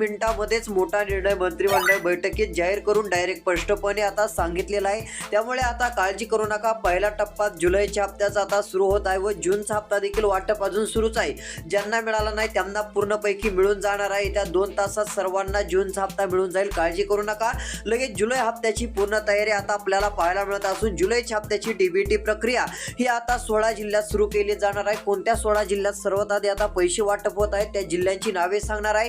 मिनिटांमध्येच मोठा निर्णय मंत्रिमंडळ बैठकीत जाहीर करून डायरेक्ट स्पष्टपणे आता सांगितलेला आहे। त्यामुळे आता काळजी करू नका। पहिला टप्पा जुलैच्या हप्त्याचा आता सुरू होत आहे व जूनचा हप्ता देखील वाटप अजून सुरूच आहे। ज्यांना मिळाला नाही त्यांना पूर्णपैकी मिळून जाणार आहे। त्या 2 तासात सर्वांना जूनचा हप्ता मिळून जाईल, काळजी करू नका। लगेच जुलै हप्त्याची पूर्ण तयारी आता आपल्याला पाहायला मिळत असून जुलैच्या हप्त्याची डीबीटी प्रक्रिया ही आता 16 जिल्ह्यात सुरू केली जाणार आहे। कोणत्या 16 जिल्ह्यात सर्वात आधी आता पैसे वाटप होत आहेत त्या जिल्ह्यांची नावे सांगणार आहे।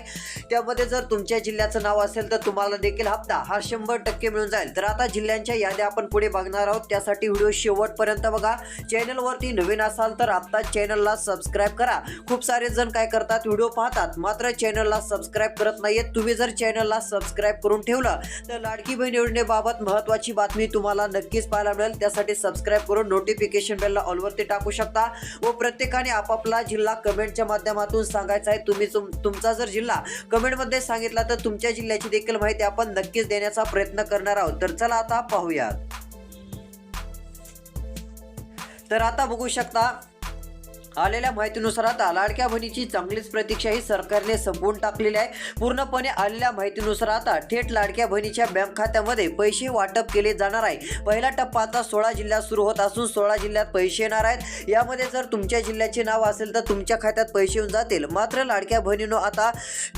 त्यामध्ये जर तुमच्या जिल्ह्याचं नाव असेल तर तुम्हाला देखील हप्ता हा 100% मिळून जाईल। तर आता जिल्ह्यांच्या याद्या आपण पुढे बघणार आहोत, त्यासाठी व्हिडिओ शेवटपर्यंत बघा। चॅनलवरती नवीन असाल तर आता चॅनलला सबस्क्राइब करा। खूप सारे जण काय करतात, व्हिडिओ पाहतात मात्र चॅनलला सबस्क्राइब करत नाहीयेत। तुम्ही जर चॅनलला सबस्क्राइब करून ठेवलं तर लाडकी बहीण योजनेबाबत महत्त्वाची बातमी तुम्हाला नक्कीच पाहायला मिळेल। त्यासाठी सबस्क्राइब करून नोटिफिकेशन बेलला ऑलवरती टाकू शकता व प्रत्येकाने आपापला जिल्हा कमेंटच्या माध्यमातून सांगायचा आहे। तुम्ही तुमचा जर जिल्हा कमेंटमध्ये सांगितला तर तुमच्या जिल्ह्याची देखील माहिती आपण नक्कीच देण्याचा प्रयत्न करणार आहोत। तर चला आता पाहूयात। तर आता बघू शकता आलेल्या माहितीनुसार आता लाडक्या बहिणीची चांगलीच प्रतीक्षा ही सरकारने संपवून टाकलेली आहे। पूर्णपणे आलेल्या माहितीनुसार आता थेट लाडक्या बहिणीच्या बँक खात्यामध्ये पैसे वाटप केले जाणार आहे। पहिला टप्पा आता 16 जिल्ह्यात सुरू होत असून 16 जिल्ह्यात पैसे येणार आहेत। यामध्ये जर तुमच्या जिल्ह्याचे नाव असेल तर तुमच्या खात्यात पैसे येऊन जातील। मात्र लाडक्या बहिणींनो आता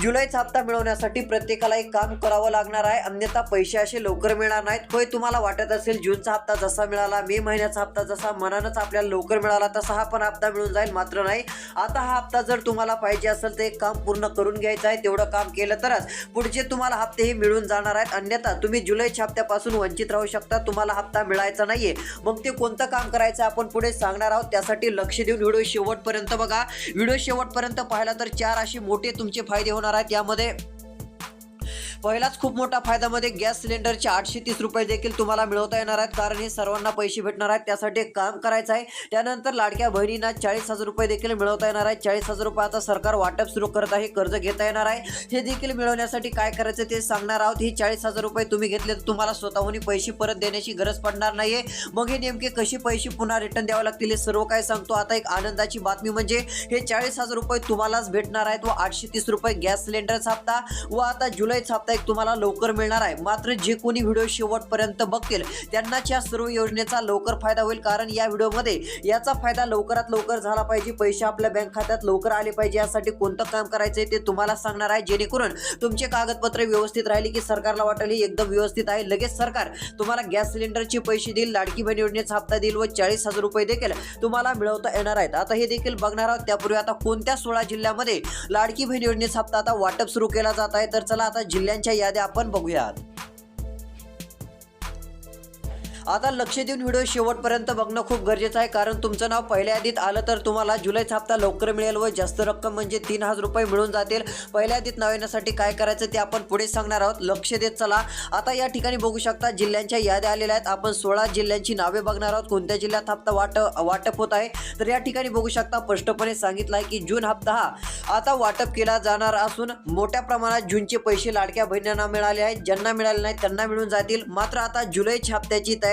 जुलैचा हप्ता मिळवण्यासाठी प्रत्येकाला एक काम करावं लागणार आहे, अन्यथा पैसे असे लवकर मिळणार नाहीत। होय, तुम्हाला वाटत असेल जूनचा हप्ता जसा मिळाला, मे महिन्याचा हप्ता जसा मनानच आपल्याला लवकर मिळाला तसा हा पण हप्ता मिळून जाईल, मात्र नाही। आता हा हप्ता जर तुम्हाला पाहिजे असेल तर एक काम पूर्ण करून घ्यायचं आहे। तेवढं काम केलं तरच पुढचे तुम्हाला हप्ते हे मिळून जाणार आहेत, अन्यथा तुम्ही जुलैच्या हप्त्यापासून वंचित राहू शकता। तुम्हाला हप्ता मिळायचा नाहीये, मग ते कोणतं काम करायचं आपण पुढे सांगणार आहोत। त्यासाठी लक्ष देऊन व्हिडिओ शेवटपर्यंत बघा। व्हिडिओ शेवटपर्यंत पाहिला तर 4 असे मोठे तुमचे फायदे होणार आहेत। यामध्ये पहिलाच खूप मोठा फायदा मध्ये गॅस सिलेंडरचे 830 रुपये देखील तुम्हाला मिळवता येणार आहेत, कारण हे सर्वांना पैसे भेटणार आहेत। त्यासाठी एक काम करायचं आहे। त्यानंतर लाडक्या बहिणींना 40,000 रुपये देखील मिळवता येणार आहेत। 40,000 रुपये आता सरकार वाटप सुरू करत आहे, कर्ज घेता येणार आहे। हे देखील मिळवण्यासाठी काय करायचं ते सांगणार आहोत। ही 40,000 रुपये तुम्ही घेतले तर तुम्हाला स्वतःहून पैसे परत देण्याची गरज पडणार नाहीये। मग हे नेमके कसे पैसे पुन्हा रिटर्न द्यावे लागतील हे सर्व काय सांगतो। आता एक आनंदाची बातमी म्हणजे हे 40,000 रुपये तुम्हालाच भेटणार आहेत व 830 रुपये गॅस सिलेंडरचा हप्ता व आता जुलैचा हप्ता एक तुम्हाला लवकर मिळणार आहे। मात्र जे कोणी व्हिडिओ शेवटपर्यंत बघतील त्यांनाच या सर्व योजनेचा लवकर फायदा होईल, कारण या व्हिडिओमध्ये याचा फायदा लवकरात लवकर झाला पाहिजे, पैसे आपल्या बँक खात्यात लवकर आले पाहिजे। यासाठी कोणतं काम करायचंय ते तुम्हाला सांगणार आहे, जेणेकरून तुमचे कागदपत्र व्यवस्थित राहिले की सरकारला वाटेल एकदम व्यवस्थित आहे। लगेच सरकार तुम्हाला गॅस सिलेंडरचे पैसे देईल, लाडकी बहीण योजनेचा हप्ता देईल व 40,000 रुपये देखील तुम्हाला मिळवता येणार आहेत। आता हे देखील बघणार आहोत। त्यापूर्वी आता कोणत्या 16 जिल्ह्यामध्ये लाडकी बहीण योजनेचा हप्ता आता वाटप सुरू केला जात आहे, तर चला आता जिल्ह्यांच्या याद्या आपण बघूयात। आता लक्ष देऊन व्हिडिओ शेवटपर्यंत बघणं खूप गरजेचं आहे, कारण तुमचं नाव पहिल्या यादीत आलं तर तुम्हाला जुलैचा हप्ता लवकर मिळेल व जास्त रक्कम म्हणजे 3,000 रुपये मिळून जातील। पहिल्या यादीत नाव येण्यासाठी काय करायचं ते आपण पुढे सांगणार आहोत, लक्ष देत चला। आता या ठिकाणी बघू शकता जिल्ह्यांच्या याद्या आलेल्या आहेत। आपण 16 जिल्ह्यांची नावे बघणार आहोत, कोणत्या जिल्ह्यात हप्ता वाटप होत आहे। तर या ठिकाणी बघू शकता स्पष्टपणे सांगितलं आहे की जून हप्ता हा आता वाटप केला जाणार असून मोठ्या प्रमाणात जूनचे पैसे लाडक्या बहिणींना मिळाले आहेत। ज्यांना मिळाले नाही त्यांना मिळून जातील। मात्र आता जुलैच्या हप्त्याची तयारी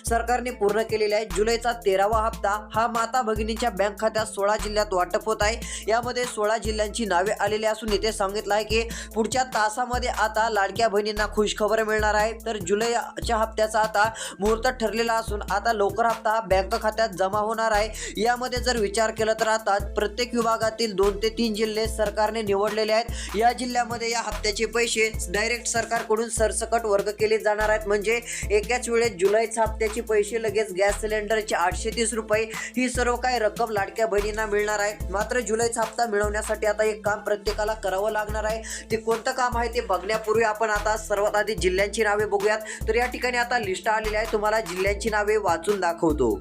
सरकारने पूर्ण केलेली आहे। जुलैचा 13वा हप्ता हा माता भगिनींच्या बँक खात्यात 16 जिल्ह्यात वाटप होत आहे। यामध्ये 16 जिल्ह्यांची नावे आलेली असून इथे सांगितलं आहे की पुढच्या तासामध्ये आता लाडक्या बहिणींना खुशखबर मिळणार आहे। तर जुलैच्या हप्त्याचा आता मुहूर्त ठरलेला असून आता लवकर हप्ता हा बँक खात्यात जमा होणार आहे। यामध्ये जर विचार केला तर आता प्रत्येक विभागातील 2 ते 3 जिल्हे सरकारने निवडलेले आहेत। या जिल्ह्यामध्ये या हप्त्याचे पैसे डायरेक्ट सरकारकडून सरसकट वर्ग केले जाणार आहेत, म्हणजे एकाच वेळेस जुलैच्या हप्त्याचे पैसे लगेच गॅस सिलेंडरचे 830 रुपये ही सर्व काही रक्कम लाडक्या बहिणींना मिळणार आहे। मात्र जुलैचा हप्ता मिळवण्यासाठी आता एक काम प्रत्येकाला करावं लागणार आहे। ते कोणतं काम आहे ते बघण्यापूर्वी आपण आता सर्वात आधी जिल्ह्यांची नावे बघूयात। तर या ठिकाणी आता लिस्ट आलेली आहे, तुम्हाला जिल्ह्यांची नावे वाचून दाखवतो।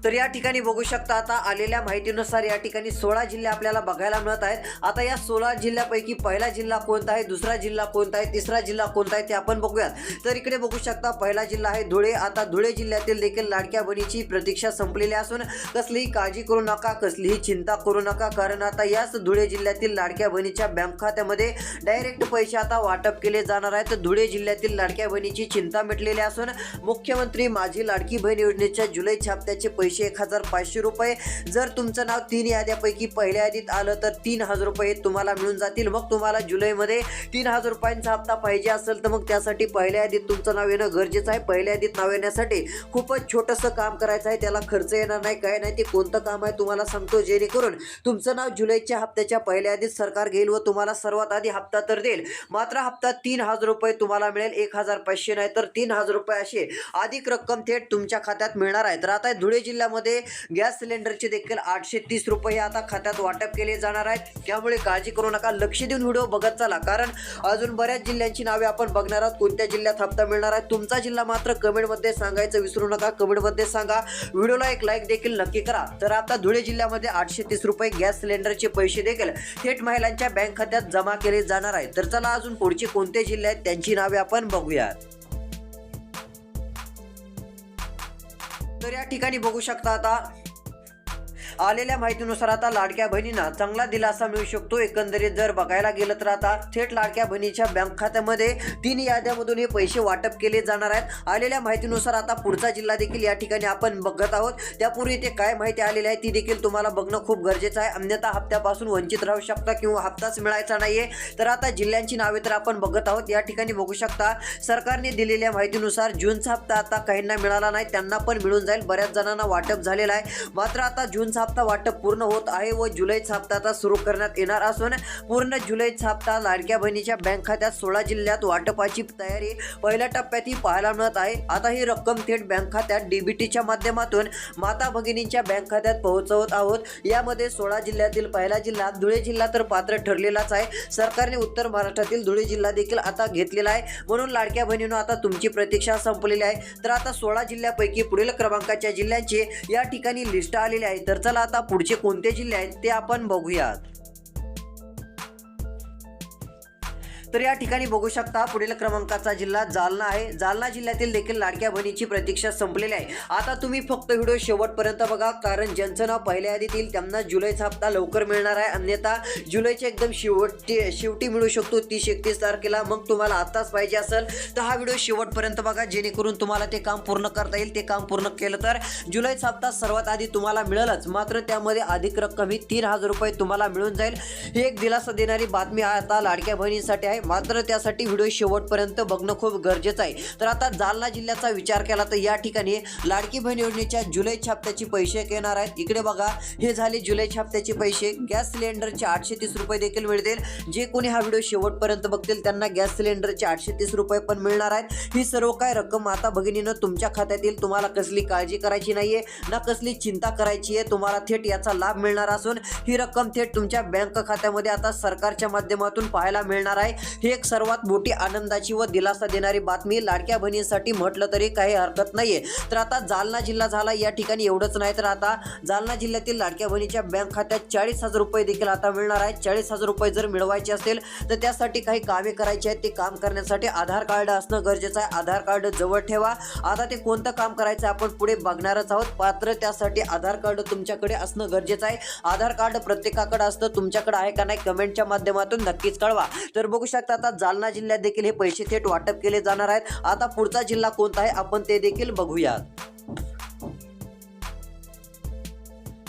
तर या ठिकाणी बघू शकता आता आलेल्या माहितीनुसार या ठिकाणी 16 जिल्हे आपल्याला बघायला मिळत आहेत। आता या 16 जिल्ह्यापैकी पहिला जिल्हा कोणता आहे, दुसरा जिल्हा कोणता आहे, तिसरा जिल्हा कोणता आहे ते आपण बघूयात। तर इकडे बघू शकता पहिला जिल्हा आहे धुळे। आता धुळे जिल्ह्यातील देखील लाडक्या बहिणीची प्रतीक्षा संपलेली असून कसलीही काळजी करू नका, कसलीही चिंता करू नका, कारण आता याच धुळे जिल्ह्यातील लाडक्या बहिणीच्या बँक खात्यामध्ये डायरेक्ट पैसे आता वाटप केले जाणार आहेत। धुळे जिल्ह्यातील लाडक्या बहिणीची चिंता मिटलेली असून मुख्यमंत्री माझी लाडकी बहीण योजनेच्या जुलैच्या हप्त्याचे पैसे पैसे 1500 रुपये. जर तुमचं नाव 3 याद्यापैकी पहिल्या यादीत आलं तर 3000 रुपये तुम्हाला मिळून जातील. मग तुम्हाला जुलैमध्ये 3000 रुपयांचा हप्ता पाहिजे असेल तर मग त्यासाठी पहिल्या यादीत तुमचं नाव येणं गरजेचं आहे. पहिल्या यादीत नाव येण्यासाठी खूपच छोटंसं काम करायचं आहे, त्याला खर्च येणार नाही, काय नाही. ते कोणतं काम आहे तुम्हाला सांगतो, जेणेकरून तुमचं नाव जुलैच्या हप्त्याच्या पहिल्या यादीत सरकार घेईल व तुम्हाला सर्वात आधी हप्ता तर देईल. मात्र हप्ता 3000 रुपये तुम्हाला मिळेल, 1500 नाही तर 3000 रुपये अशी अधिक रक्कम थेट तुमच्या खात्यात मिळणार आहे. तर आता धुळे जिल्ह्यामध्ये गॅस सिलेंडरचे देखील 830 रुपये आता खात्यात वाटप केले जाणार आहेत. त्यामुळे काळजी करू नका, लक्ष देऊन व्हिडिओ बघत चला, कारण अजून बऱ्याच जिल्ह्यांची नावे आपण बघणार आहोत. कोणत्या जिल्ह्यात हप्ता मिळणार आहे तुमचा जिल्हा मात्र कमेंटमध्ये सांगायचं विसरू नका. कमेंटमध्ये सांगा, व्हिडिओला एक लाईक देखील नक्की करा. तर आता धुळे जिल्ह्यामध्ये 830 रुपये गॅस सिलेंडरचे पैसे देखील थेट महिलांच्या बँक खात्यात जमा केले जाणार आहेत. तर चला अजून पुढचे कोणते जिल्हे आहेत त्यांची नावे आपण बघूयात. तर या ठिकाणी बघू शकता, आता आलेल्या माहितीनुसार आता लाडक्या बहिणींना चांगला दिलासा मिळू शकतो. एकंदरीत जर बघायला गेलं तर आता थेट लाडक्या बहिणीच्या बँक खात्यामध्ये 3 याद्यामधून हे पैसे वाटप केले जाणार आहेत. आलेल्या माहितीनुसार आता पुढचा जिल्हा देखील या ठिकाणी आपण बघत आहोत. त्यापूर्वी ते काय माहिती आलेली आहे ती देखील तुम्हाला बघणं खूप गरजेचं आहे, अन्यथा हप्त्यापासून वंचित राहू शकता किंवा हप्ताच मिळायचा नाहीये. तर आता जिल्ह्यांची नावे तर आपण बघत आहोत. या ठिकाणी बघू शकता, सरकारने दिलेल्या माहितीनुसार जूनचा हप्ता आता काहींना मिळाला नाही, त्यांना पण मिळून जाईल. बऱ्याच जणांना वाटप झालेला आहे. मात्र आता जूनचा हप्ता वाटप पूर्ण होत आहे व जुलैचा हप्ता आता सुरू करण्यात येणार असून पूर्ण जुलैचा हप्ता लाडक्या बहिणीच्या बँक खात्यात 16 जिल्ह्यात वाटपाची तयारी पहिल्या टप्प्यात ही पाहायला मिळत आहे. आता ही रक्कम थेट बँक खात्यात डीबीटीच्या माध्यमातून माता भगिनींच्या बँक खात्यात पोहोचवत आहोत. यामध्ये 16 जिल्ह्यातील पहिला जिल्हा धुळे जिल्हा तर पात्र ठरलेलाच आहे. सरकारने उत्तर महाराष्ट्रातील धुळे जिल्हा देखील आता घेतलेला आहे, म्हणून लाडक्या बहिणींनो आता तुमची प्रतीक्षा संपलेली आहे. तर आता 16 जिल्ह्यापैकी पुढील क्रमांकाच्या जिल्ह्यांची या ठिकाणी लिस्ट आलेली आहे. तर चला आता पुढचे कोणते जिल्हे आहेत ते आपण बघूयात. तर या ठिकाणी बघू शकता, पुढील क्रमांकाचा जिल्हा जालना आहे. जालना जिल्ह्यातील देखील लाडक्या बहिणीची प्रतीक्षा संपलेली आहे. आता तुम्ही फक्त व्हिडिओ शेवटपर्यंत बघा, कारण ज्यांचं नाव पहिल्या यादीत येईल त्यांना जुलैचा हप्ता लवकर मिळणार आहे, अन्यथा जुलैच्या एकदम शेवटी मिळू शकतो 30-31 तारखेला. मग तुम्हाला आताच पाहिजे असेल तर हा व्हिडिओ शेवटपर्यंत बघा, जेणेकरून तुम्हाला ते काम पूर्ण करता येईल. ते काम पूर्ण केलं तर जुलैचा हप्ता सर्वात आधी तुम्हाला मिळेलच, मात्र त्यामध्ये अधिक रक्कम ही 3000 रुपये तुम्हाला मिळून जाईल. ही एक दिलासा देणारी बातमी आता लाडक्या बहिणींसाठी आहे, मात्र त्यासाठी व्हिडिओ शेवटपर्यंत बघणं खूप गरजेचं आहे. तर आता जालना जिल्ह्याचा विचार केला तर या ठिकाणी लाडकी बहीण योजनेच्या जुलैच्या हप्त्याचे पैसे येणार आहेत. इकडे बघा, हे झाले जुलैच्या हप्त्याचे पैसे. गॅस सिलेंडरचे 830 रुपये देखील मिळतील. जे कोणी हा व्हिडिओ शेवटपर्यंत बघतील त्यांना गॅस सिलेंडरचे 830 रुपये पण मिळणार आहेत. ही सर्व काय रक्कम माता भगिनीनं तुमच्या खात्यात येईल. तुम्हाला कसली काळजी करायची नाहीये ना कसली चिंता करायची आहे. तुम्हाला थेट याचा लाभ मिळणार असून ही रक्कम थेट तुमच्या बँक खात्यामध्ये आता सरकारच्या माध्यमातून पाहायला मिळणार आहे. ही एक सर्वात मोठी आनंदाची व दिलासा देणारी बातमी लाडक्या बहिणींसाठी म्हटलं तरी काही हरकत नाहीये. तर आता जालना जिल्हा झाला. या ठिकाणी एवढंच नाही तर आता जालना जिल्ह्यातील लाडक्या बहिणीच्या बँक खात्यात 40,000 रुपये देखील आता मिळणार आहेत. 40,000 रुपये जर मिळवायचे असेल तर त्यासाठी काही कामे करायची आहेत. ते काम करण्यासाठी आधार कार्ड असणं गरजेचं आहे. आधार कार्ड जवळ ठेवा. आता ते कोणतं काम करायचं आपण पुढे बघणारच आहोत, मात्र त्यासाठी आधार कार्ड तुमच्याकडे असणं गरजेचं आहे. आधार कार्ड प्रत्येकाकडे असतं, तुमच्याकडे आहे का नाही कमेंटच्या माध्यमातून नक्कीच कळवा. तर बघू शकता, आता जालना जिल्ह्यात देखील हे पैसे थेट वाटप केले जाणार आहेत. आता पुढचा जिल्हा कोणता आहे आपण ते देखील बघूयात.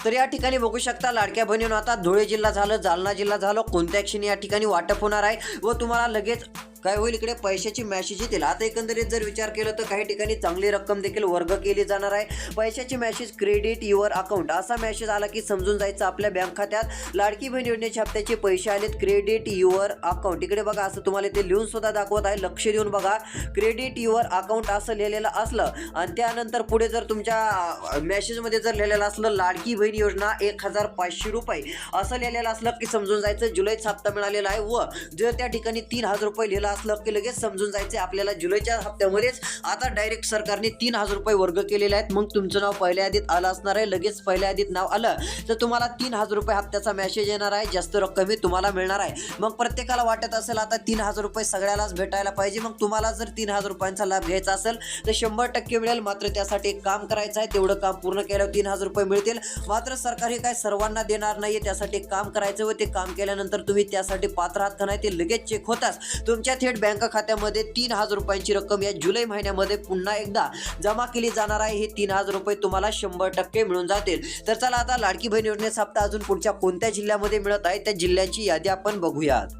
तर या ठिकाणी बघू शकता, लाडक्या बहिणींनो आता धुळे जिल्हा झालं, जालना जिल्हा झालं, कोणत्या क्षणी या ठिकाणी वाटप होणार आहे व तुम्हाला लगेच काय होईल, इकडे पैशाची मेसेज येतील. आता एकंदरीत जर विचार केला तर काही ठिकाणी चांगली रक्कम देखील वर्ग केली जाणार आहे. पैशाची मेसेज क्रेडिट युअर अकाउंट असा मेसेज आला की समजून जायचं आपल्या बँक खात्यात लाडकी बहीण योजनेच्या हप्त्याचे पैसे आलेत. क्रेडिट युअर अकाउंट इकडे बघा, असं तुम्हाला ते लिहून सुद्धा दाखवत आहे. लक्ष देऊन बघा, क्रेडिट युअर अकाउंट असं लिहिलेलं असलं आणि त्यानंतर पुढे जर तुमच्या मेसेजमध्ये जर लिहिलेलं असलं लाडकी बहीण योजना 1500 रुपये असं लिहिलेलं असलं की समजून जायचं जुलैचा हप्ता मिळालेला आहे. व जर त्या ठिकाणी 3000 रुपये लिहिलं असलं की लगेच समजून जायचं आपल्याला जुलैच्या हप्त्यामध्येच आता डायरेक्ट सरकारने 3000 रुपये वर्ग केलेले आहेत. मग तुमचं नाव पहिल्या यादीत आलं असणार आहे. लगेच पहिल्या यादीत नाव आलं तर तुम्हाला 3000 रुपये हप्त्याचा मेसेज येणार आहे. जास्त रक्कम तुम्हाला मिळणार आहे. मग प्रत्येकाला वाटत असेल आता 3000 रुपये सगळ्यालाच भेटायला पाहिजे. मग तुम्हाला जर 3000 रुपयांचा लाभ घ्यायचा असेल तर 100% मिळेल. मात्र त्यासाठी एक काम करायचं आहे, तेवढं काम पूर्ण केल्यावर 3000 रुपये मिळतील. मात्र सरकार हे काय सर्वांना देणार नाहीये. त्यासाठी एक काम करायचं व ते काम केल्यानंतर तुम्ही त्यासाठी पात्र आहात का नाही ते लगेच चेक होताच तुमच्या थेट बँक खात्यामध्ये 3,000 रुपयांची रक्कम या जुलै महिन्यामध्ये पुन्हा एकदा जमा केली जाणार आहे. हे 3,000 रुपये तुम्हाला 100% मिळून जातील. तर चला आता लाडकी बहीण योजनेचा हप्ता अजून पुढच्या कोणत्या जिल्ह्यामध्ये मिळत आहे त्या जिल्ह्याची यादी आपण बघूयात.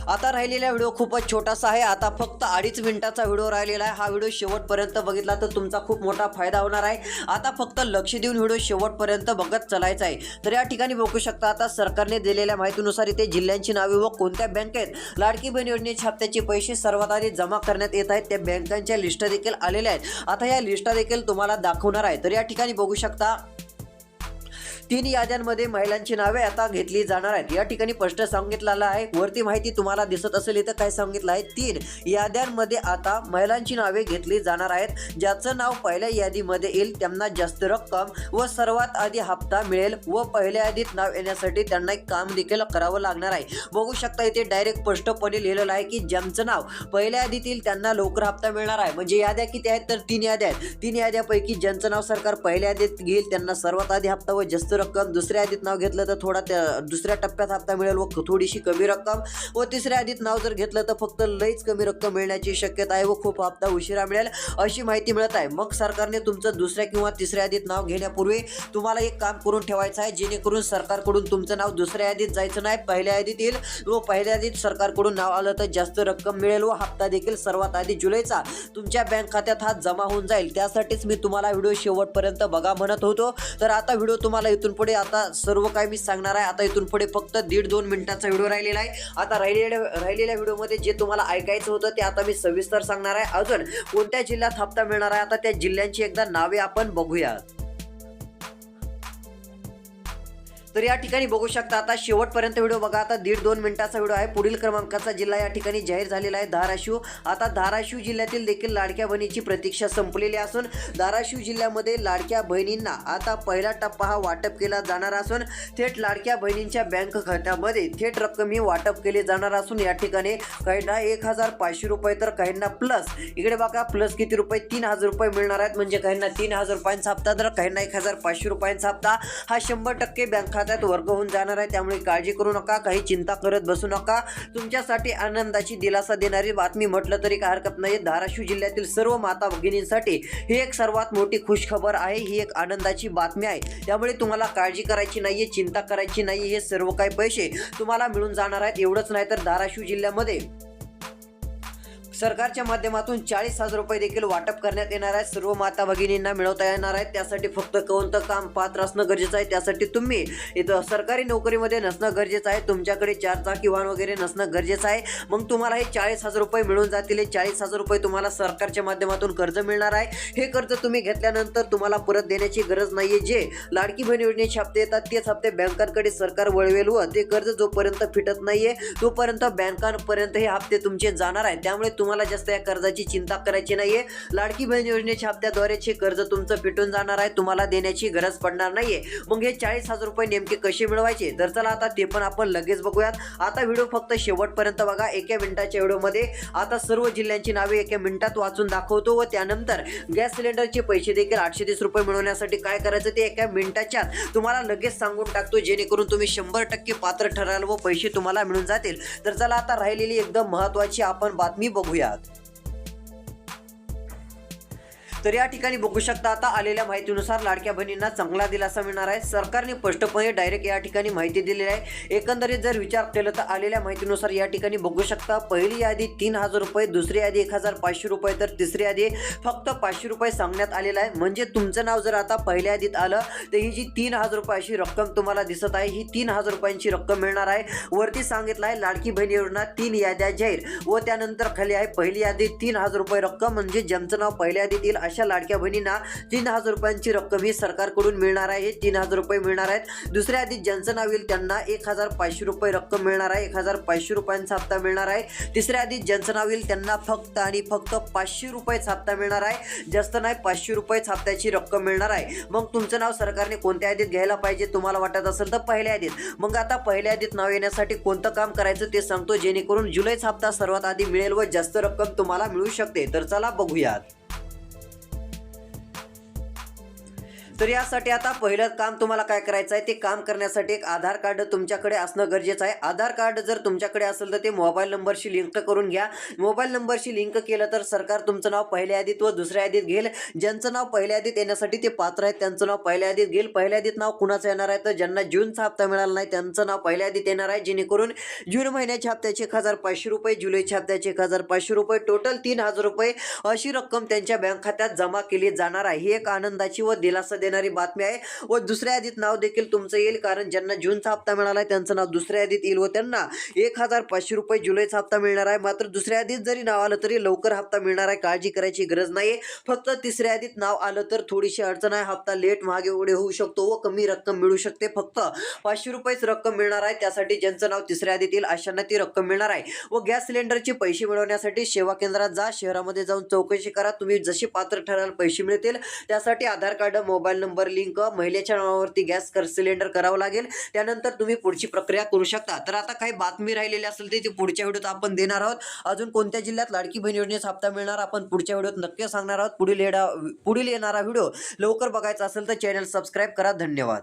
आता राहिलेला व्हिडिओ खूपच छोटासा आहे. आता फक्त 2.5 मिनिटाचा व्हिडिओ राहिलेला आहे. हा व्हिडिओ शेवटपर्यंत बघितला तर तुमचा खूप मोठा फायदा होणार आहे. आता फक्त लक्ष देऊन व्हिडिओ शेवटपर्यंत बघत चालायचा आहे. तर या ठिकाणी बघू शकता आता सरकारने दिलेल्या माहितीनुसार इथे जिल्ह्यांची नावे व कोणत्या बँकेत लाडकी बहीण योजनेच्या हप्त्याचे पैसे सर्वात आधी जमा करण्यात येत आहेत त्या बँकांच्या लिस्ट देखील आलेल्या आहेत. आता या लिस्ट देखील तुम्हाला दाखवणार आहे. तर या ठिकाणी बघू शकता 3 याद्यांमध्ये महिलांची नावे आता घेतली जाणार आहेत. या ठिकाणी स्पष्ट सांगितलेलं आहे. वरती माहिती तुम्हाला दिसत असेल इथं काय सांगितलं आहे. 3 याद्यांमध्ये आता महिलांची नावे घेतली जाणार आहेत. ज्याचं नाव पहिल्या यादीमध्ये येईल त्यांना जास्त रक्कम व सर्वात आधी हप्ता मिळेल व पहिल्या यादीत नाव येण्यासाठी त्यांना एक काम देखील करावं लागणार आहे. बघू शकता इथे डायरेक्ट स्पष्टपणे लिहिलेलं आहे की ज्यांचं नाव पहिल्या यादीत येईल त्यांना लवकर हप्ता मिळणार आहे. म्हणजे याद्या किती आहेत तर 3 याद्या आहेत. 3 याद्यापैकी ज्यांचं नाव सरकार पहिल्या यादीत घेईल त्यांना सर्वात आधी हप्ता व जास्त रक्कम, दुसऱ्या यादीत नाव घेतलं तर थोडा दुसऱ्या टप्प्यात हप्ता मिळेल व थोडीशी कमी रक्कम व तिसऱ्या यादीत नाव जर घेतलं तर फक्त लईच कमी रक्कम मिळण्याची शक्यता आहे व खूप हप्ता उशिरा मिळेल अशी माहिती मिळत आहे. मग सरकारने तुमचं दुसऱ्या किंवा तिसऱ्या यादीत नाव घेण्यापूर्वी तुम्हाला एक काम करून ठेवायचं आहे जेणेकरून सरकारकडून तुमचं नाव दुसऱ्या यादीत जायचं नाही, पहिल्या यादीत येईल व पहिल्या यादीत सरकारकडून नाव आलं तर जास्त रक्कम मिळेल व हप्ता देखील सर्वात आधी जुलैचा तुमच्या बँक खात्यात हा जमा होऊन जाईल. त्यासाठीच मी तुम्हाला व्हिडिओ शेवटपर्यंत बघा म्हणत होतो. तर आता व्हिडिओ तुम्हाला इथून पुढे आता सर्व काही मी सांगणार आहे. आता इथून पुढे फक्त 1.5-2 मिनिटाचा व्हिडिओ राहिलेला आहे. आता राहिलेल्या व्हिडिओमध्ये जे तुम्हाला ऐकायचं होतं ते आता मी सविस्तर सांगणार आहे. अजून कोणत्या जिल्ह्यात हप्ता मिळणार आहे आता त्या जिल्ह्यांची एकदा नावे आपण बघूया. तर या ठिकाणी बघू शकता आता शेवटपर्यंत व्हिडिओ बघा. आता 1.5-2 मिनिटाचा व्हिडिओ आहे. पुढील क्रमांकाचा जिल्हा या ठिकाणी जाहीर झालेला आहे धाराशिव. आता धाराशिव जिल्ह्यातील देखील लाडक्या बहिणीची प्रतीक्षा संपलेली असून धाराशिव जिल्ह्यामध्ये लाडक्या बहिणींना आता पहिला टप्पा हा वाटप केला जाणार असून थेट लाडक्या बहिणींच्या बँक खात्यामध्ये थेट रक्कम ही वाटप केली जाणार असून या ठिकाणी काहींना 1,500 रुपये तर काहींना प्लस इकडे बघा प्लस किती रुपये 3,000 रुपये मिळणार आहेत. म्हणजे काहींना 3,000 रुपयांचा हप्ता तर काहींना 1,500 रुपयांचा हप्ता हा 100% बँक खात्यात वर्ग होऊन जाणार आहे. त्यामुळे काळजी करू नका, काही चिंता करत बसू नका. तुमच्यासाठी आनंदाची दिलासा देणारी बातमी म्हटलं तरी काय हरकत नाही. धाराशिव जिल्ह्यातील सर्व माता भगिनींसाठी ही एक सर्वात मोठी खुशखबर आहे. ही एक आनंदाची बातमी आहे. त्यामुळे तुम्हाला काळजी करायची नाहीये, चिंता करायची नाही. हे सर्व काही पैसे तुम्हाला मिळून जाणार आहेत. एवढंच नाही तर धाराशिव जिल्ह्यामध्ये सरकारच्या माध्यमातून 40,000 रुपये देखील वाटप करण्यात येणार आहे. सर्व माता भगिनींना मिळवता येणार आहेत. त्यासाठी फक्त कोणतं काम पात्र असणं गरजेचं आहे. त्यासाठी तुम्ही इथं सरकारी नोकरीमध्ये नसणं गरजेचं आहे. तुमच्याकडे 4 चाकी वाहन वगैरे नसणं गरजेचं आहे. मग तुम्हाला हे 40,000 रुपये मिळून जातील. 40,000 रुपये तुम्हाला सरकारच्या माध्यमातून कर्ज मिळणार आहे. हे कर्ज तुम्ही घेतल्यानंतर तुम्हाला परत देण्याची गरज नाहीये. जे लाडकी बहीण योजनेचे हप्ते येतात तेच हप्ते बँकांकडे सरकार वळवेल व ते कर्ज जोपर्यंत फिटत नाहीये तोपर्यंत बँकांपर्यंत हे हप्ते तुमचे जाणार आहेत. त्यामुळे तुम्हाला जास्त या कर्जाची चिंता करायची नाहीये. लाडकी बहीण योजनेच्या हप्त्याद्वारेचे कर्ज तुमचं फिटून जाणार आहे. तुम्हाला देण्याची गरज पडणार नाहीये. मग हे 40,000 रुपये नेमके कसे मिळवायचे तर चला आता ते पण आपण लगेच बघूयात. आता व्हिडिओ फक्त शेवटपर्यंत बघा. 1 मिनिटाच्या व्हिडिओमध्ये आता सर्व जिल्ह्यांची नावे 1 मिनिटात वाचून दाखवतो व त्यानंतर गॅस सिलेंडरचे पैसे देखील 830 रुपये मिळवण्यासाठी काय करायचं ते 1 मिनिटाच्या तुम्हाला लगेच सांगून टाकतो जेणेकरून तुम्ही 100% पात्र ठराल व पैसे तुम्हाला मिळून जातील. तर चला आता राहिलेली एकदम महत्त्वाची आपण बातमी बघूया. तर या ठिकाणी बघू शकता आता आलेल्या माहितीनुसार लाडक्या बहिणींना चांगला दिलासा मिळणार आहे. सरकारने स्पष्टपणे डायरेक्ट या ठिकाणी माहिती दिलेली आहे. एकंदरीत जर विचार केला तर आलेल्या माहितीनुसार या ठिकाणी बघू शकता पहिली यादी 3,000 रुपये, दुसरी यादी 1,500 रुपये तर तिसरी यादी फक्त 500 रुपये सांगण्यात आलेलं आहे. म्हणजे तुमचं नाव जर आता पहिल्या यादीत आलं तर ही जी 3,000 रुपये अशी रक्कम तुम्हाला दिसत आहे ही 3,000 रुपयांची रक्कम मिळणार आहे. वरती सांगितलं आहे लाडकी बहीण योजना 3 याद्या जाहीर व त्यानंतर खाली आहे पहिली यादी 3,000 रुपये रक्कम. म्हणजे ज्यांचं नाव पहिल्या यादीत येईल अशा लाडक्या बहिणींना 3,000 रुपयांची रक्कम ही सरकारकडून मिळणार आहे. 3,000 रुपये मिळणार आहेत. दुसऱ्या यादीत ज्यांचं नाव येईल त्यांना 1,500 रुपये रक्कम मिळणार आहे. 1,500 रुपयांचा हप्ता मिळणार आहे. तिसऱ्या यादीत ज्यांचं नाव येईल त्यांना फक्त आणि फक्त 500 रुपयेच हप्ता मिळणार आहे. जास्त नाही 500 रुपयेच हप्त्याची रक्कम मिळणार आहे. मग तुमचं नाव सरकारने कोणत्या यादीत घ्यायला पाहिजे तुम्हाला वाटत असेल तर पहिल्या यादीत. मग आता पहिल्या यादीत नाव येण्यासाठी कोणतं काम करायचं ते सांगतो जेणेकरून जुलैचा हप्ता सर्वात आधी मिळेल व जास्त रक्कम तुम्हाला मिळू शकते. तर चला बघूयात. तर यासाठी आता पहिलं काम तुम्हाला काय करायचं आहे, ते काम करण्यासाठी एक आधार कार्ड तुमच्याकडे असणं गरजेचं आहे. आधार कार्ड जर तुमच्याकडे असेल तर ते मोबाईल नंबरशी लिंक करून घ्या. मोबाईल नंबरशी लिंक केलं तर सरकार तुमचं नाव पहिल्या यादीत व दुसऱ्या यादीत घेईल. ज्यांचं नाव पहिल्या यादीत येण्यासाठी ते पात्र आहेत त्यांचं नाव पहिल्या यादीत घेईल. पहिल्या यादीत नाव कुणाचं येणार आहे, तर ज्यांना जूनचा हप्ता मिळाला नाही त्यांचं नाव पहिल्या यादीत येणार आहे, जेणेकरून जून महिन्याच्या हप्त्याचे 1,500 रुपये, जुलैच्या हप्त्याचे 1,500 रुपये, टोटल 3,000 रुपये अशी रक्कम त्यांच्या बँक खात्यात जमा केली जाणार आहे. ही एक आनंदाची व दिलासा देणारी बातमी आहे. व दुसऱ्या यादीत नाव देखील तुमचं येईल, कारण ज्यांना जूनचा हप्ता मिळाला आहे त्यांचं नाव दुसऱ्या यादीत येईल व त्यांना 1,500 रुपये जुलैचा हप्ता मिळणार आहे. मात्र दुसऱ्या यादीत जरी नाव आलं तरी लवकर हप्ता मिळणार आहे, काळजी करायची गरज नाही. फक्त तिसऱ्या यादीत नाव आलं तर थोडीशी अडचण आहे, हप्ता लेट मागे पुढे होऊ शकतो व कमी रक्कम मिळू शकते. फक्त 500 रुपयेच रक्कम मिळणार आहे. त्यासाठी ज्यांचं नाव तिसऱ्या यादीत येईल अशांना ती रक्कम मिळणार आहे. व गॅस सिलेंडरचे पैसे मिळवण्यासाठी सेवा केंद्रात जा, शहरामध्ये जाऊन चौकशी करा. तुम्ही जसे पात्र ठराल पैसे मिळतील. त्यासाठी आधार कार्ड, मोबाईल नंबर लिंक, महिलेच्या नावावरती गॅस सिलेंडर करावं लागेल. त्यानंतर तुम्ही पुढची प्रक्रिया करू शकता. तर आता काही बातमी राहिलेली असेल ते पुढच्या व्हिडिओत आपण देणार आहोत. अजून कोणत्या जिल्ह्यात लाडकी बहीण योजनेचा हप्ता मिळणार आपण पुढच्या व्हिडिओत नक्की सांगणार आहोत. पुढील येणारा व्हिडिओ लवकर बघायचा असेल तर चॅनल सबस्क्राईब करा. धन्यवाद.